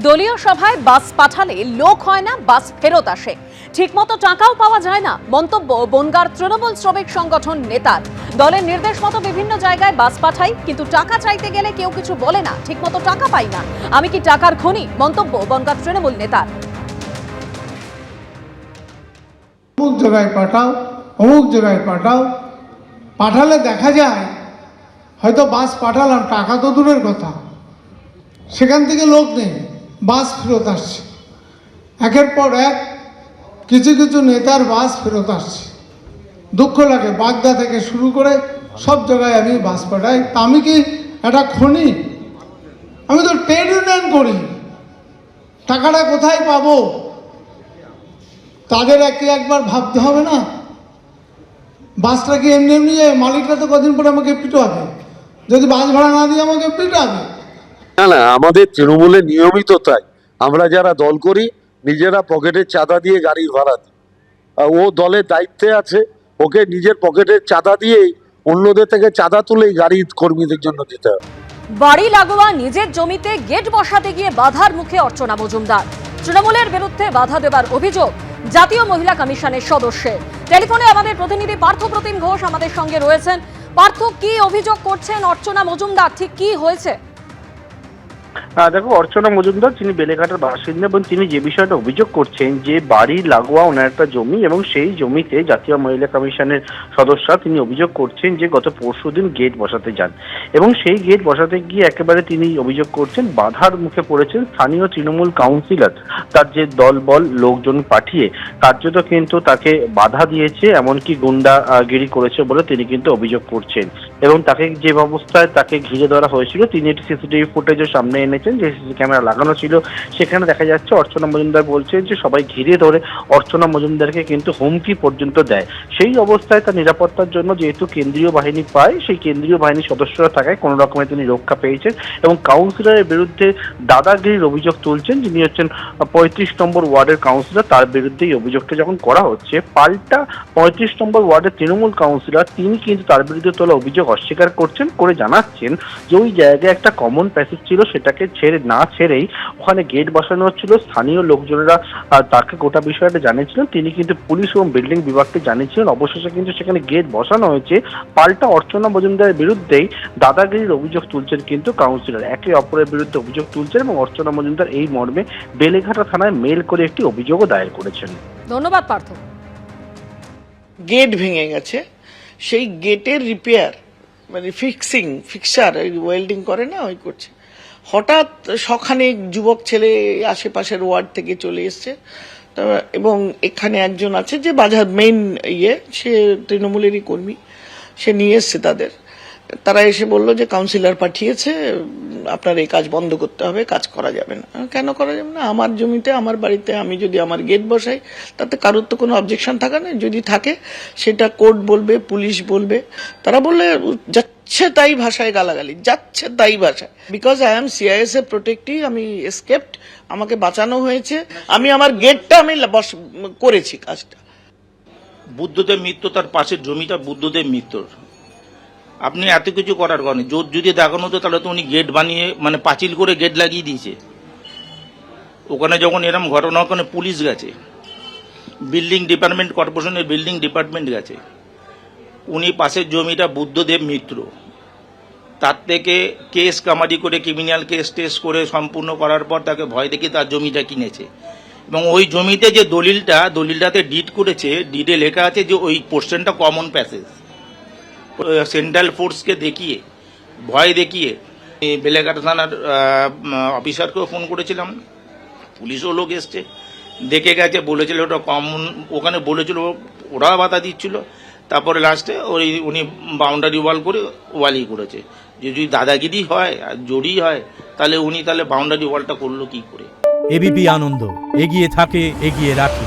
দলীয় সভায় বাস পাঠালে লোক হয় না, বাস ফেরত আসে, ঠিকমতো টাকাও পাওয়া যায় না, মন্তব্য বনগাঁর তৃণমূল শ্রমিক সংগঠন নেতার। দলের নির্দেশ মতো বিভিন্ন জায়গায় বাস পাঠাই, কিন্তু টাকা চাইতে গেলে কেউ কিছু বলে না, ঠিকমতো টাকা পাই না, আমি কি টাকার খনি? মন্তব্য বনগাঁর তৃণমূল নেতার। অমুক জায়গায় পাঠাও, অমুক জায়গায় পাঠাও, পাঠালে দেখা যায় হয়তো বাস পাঠালাম, টাকা তো দূরের কথা, সেখান থেকে লোক নেই, বাস ফেরত আসছে। একের পর এক কিছু কিছু নেতার বাস ফেরত আসছে। দুঃখ লাগে, বাগদা থেকে শুরু করে সব জায়গায় আমি বাস পাঠাই। তা আমি কি একটা খনি? আমি তো ট্রেড ইউনিয়ন করি, টাকাটা কোথায় পাবো তাদের একবার ভাবতে হবে না? বাসটা কি এমনি এমনি যায়? মালিকরা তো কদিন পরে আমাকে পিটাবে, যদি বাস ভাড়া না দিয়ে আমাকে পিটাবে। না না, আমাদের তৃণমূলের নিয়মিত তাই। আমরা যারা দল করি নিজেরা পকেটের চাঁদা দিয়ে গাড়ির ভাড়া দিই। ও দলের দায়িত্বে আছে, ওকে নিজের পকেটের চাঁদা দিয়েই অন্যদের থেকে চাঁদা তুলেই গাড়ির কর্মীদের জন্য দিতে হবে। বাড়ি লাগোয়া নিজের জমিতে গেট বসাতে গিয়ে বাধার মুখে অর্চনা মজুমদার। তৃণমূলের বিরুদ্ধে বাধা দেবার অভিযোগ জাতীয় মহিলা কমিশনের সদস্যের। টেলিফোনে আমাদের প্রতিনিধি পার্থ প্রতিম ঘোষ আমাদের সঙ্গে রয়েছেন। পার্থ, কি অভিযোগ করছেন অর্চনা মজুমদার, ঠিক কি হয়েছে? দেখো, অর্চনা মজুমদার যিনি বেলেঘাটার বাসিন্দা এবং তিনি যে বিষয়টা অভিযোগ করছেন যে বাড়ি লাগোয়া ওনার একটা জমি এবং সেই জমিতে জাতীয় মহিলা কমিশনের সদস্য তিনি অভিযোগ করছেন যে গত পরশুদিন গেট বসাতে যান এবং সেই গেট বসাতে গিয়ে একেবারে তিনি অভিযোগ করছেন বাধার মুখে পড়েছেন স্থানীয় তৃণমূল কাউন্সিলর। তার যে দলবল লোকজন পাঠিয়ে কার্যত কিন্তু তাকে বাধা দিয়েছে, এমনকি গুন্ডাগিরি করেছে বলে তিনি কিন্তু অভিযোগ করছেন এবং তাকে যে অবস্থায় তাকে ঘিরে ধরা হয়েছিল তিনি একটি সিসিটিভি ফুটেজও সামনে এনেছেন, যে সিসি ক্যামেরা লাগানো ছিল সেখানে দেখা যাচ্ছে অর্চনা মজুমদার বলছেন যে সবাই ঘিরে ধরে অর্চনা মজুমদারকে কিন্তু হুমকি পর্যন্ত দেয়। সেই অবস্থায় তার নিরাপত্তার জন্য যেহেতু কেন্দ্রীয় বাহিনী পায়, সেই কেন্দ্রীয় বাহিনীর সদস্যরা থাকায় কোনো রকমে তিনি রক্ষা পেয়েছেন এবং কাউন্সিলরের বিরুদ্ধে দাদাগিরির অভিযোগ তুলছেন, যিনি হচ্ছেন 35 নম্বর ওয়ার্ডের কাউন্সিলর। তার বিরুদ্ধে এই অভিযোগটা যখন করা হচ্ছে, পাল্টা 35 নম্বর ওয়ার্ডের তৃণমূল কাউন্সিলর তিনি কিন্তু তার বিরুদ্ধে তোলা অভিযোগ অস্বীকার করছেন, করে জানাচ্ছেন যে ওই জায়গায় একটা কমন প্যাসেজ ছিল, সেটাকে ছেড়েই ওখানে গেট বসানো হচ্ছিল। স্থানীয় লোকজনেরা তাকে গোটা বিষয়টা জানিয়েছিলেন, তিনি কিন্তু পুলিশ এবং বিল্ডিং বিভাগকে জানিয়েছিলেন। অবশেষে কিন্তু সেখানে গেট বসানো হয়েছে। পাল্টা অর্চনা মজুমদারের বিরুদ্ধেই দাদাগিরির অভিযোগ তুলছেন কিন্তু কাউন্সিলর, একে অপরের বিরুদ্ধে অভিযোগ তুলছেন এবং অর্চনা মজুমদার এই মর্মে বেলেঘাটা থানায় মেল করে একটি অভিযোগও দায়ের করেছেন। ধন্যবাদ পার্থ। গেট ভেঙে গেছে, সেই গেটের রিপেয়ার মানে ফিক্সার ওয়েল্ডিং করে না, ওই করছে। হঠাৎ সখানেক যুবক ছেলে আশেপাশের ওয়ার্ড থেকে চলে এসছে এবং এখানে একজন আছে যে বাজার মেইন সে তৃণমূলেরই কর্মী, সে নিয়ে এসছে তারা এসে বললো যে কাউন্সিলর পাঠিয়েছে, আপনার এই কাজ বন্ধ করতে হবে, কাজ করা যাবে না। কেন করা যাবে না? আমার জমিতে আমার বাড়িতে আমি যদি আমার গেট বসাই তাতে কারোর তো কোনো অবজেকশন থাকে না, যদি থাকে সেটা কোর্ট বলবে, পুলিশ বলবে। তারা বললে যাচ্ছে তাই ভাষায় গালাগালি, যাচ্ছে তাই ভাষায়। বিকজ আই এম সিআইএসএ প্রোটেক্টি, আমি এসকেপড, আমাকে বাঁচানো হয়েছে, আমি আমার গেটটা আমি করেছি কাজটা। বুদ্ধদেব মিত্র, তার পাশের জমিটা বুদ্ধদেব মিত্রর। আপনি এত কিছু করার কারণে জোর যদি দেখানো হতো তাহলে তো উনি গেট বানিয়ে মানে পাঁচিল করে গেট লাগিয়ে দিয়েছে। ওখানে যখন এরকম ঘটনা, ওখানে পুলিশ গেছে, বিল্ডিং ডিপার্টমেন্ট, কর্পোরেশনের বিল্ডিং ডিপার্টমেন্ট গেছে। উনি পাশের জমিটা বুদ্ধদেব মিত্র, তার থেকে কেস কামারি করে ক্রিমিনাল কেস টেস্ট করে সম্পূর্ণ করার পর তাকে ভয় দেখিয়ে তার জমিটা কিনেছে এবং ওই জমিতে যে দলিলটাতে ডিড করেছে, ডিডে লেখা আছে যে ওই পোর্শনটা কমন প্যাসেজ। সেন্ট্রাল ফোর্সকে দেখিয়ে, ভয় দেখিয়ে বেলেঘাটা থানার অফিসারকেও ফোন করেছিলাম, পুলিশও লোক এসছে, দেখে গেছে, বলেছিল ওটা কমন, ওখানে বলেছিল ওরা বাধা দিচ্ছিল। তারপরে লাস্টে উনি বাউন্ডারি ওয়ালই করেছে। যদি দাদাগিরি হয় আর জড়ি হয় তাহলে উনি বাউন্ডারি ওয়ালটা করলো কি করে? এবিপি আনন্দ এগিয়ে থাকে, এগিয়ে রাখে।